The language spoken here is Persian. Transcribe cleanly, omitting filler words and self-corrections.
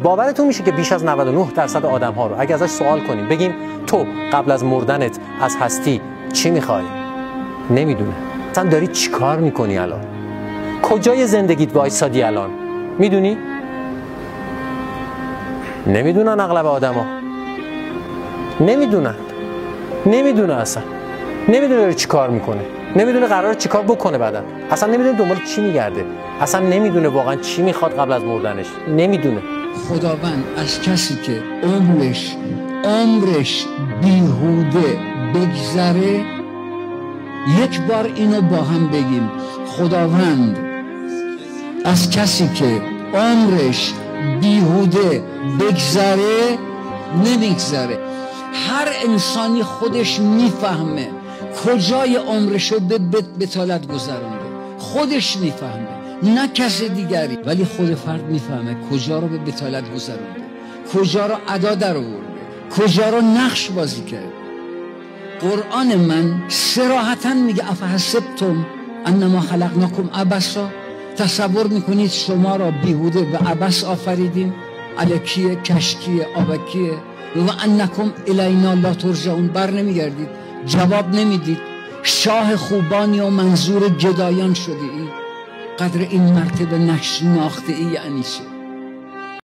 باورتون میشه که بیش از 99% آدم ها رو اگه ازش سوال کنیم بگیم تو قبل از مردنت از هستی چی میخوای؟ نمیدونه. اصلا داری چی کار میکنی الان؟ کجای زندگیت وایسادی الان؟ میدونی؟ نمیدونن اغلب آدما. نمیدونه اصلا. نمیدونه داره چی کار میکنه. نمیدونه قراره چی کار بکنه بعداً. اصلا نمیدونه دنبال چی میگرده. اصلا نمیدونه واقعا چی میخواد قبل از مردنش. نمیدونه. خداوند از کسی که عمرش بیهوده بگذره، یک بار اینو با هم بگیم، خداوند از کسی که عمرش بیهوده بگذره نمیگذره. هر انسانی خودش میفهمه کجای عمرشو به بتالت گذرونده، خودش میفهمه، نه کس دیگری. ولی خود فرد میفهمه کجا رو به بتالت گذرونده، کجا رو ادا در آورده، کجا رو نقش بازی کرد. قرآن من صراحتاً میگه افحسبتم انما خلقناکم عبثا، تصور میکنید شما را بیهوده و عبث آفریدیم، الکیه، کشکیه، آبکیه، و انکم الینا لا ترجعون، بر نمیگردید، جواب نمیدید. شاه خوبانی و منظور گدایان شده ای، قدر این مرتبه نشناخته ای یعنی چه؟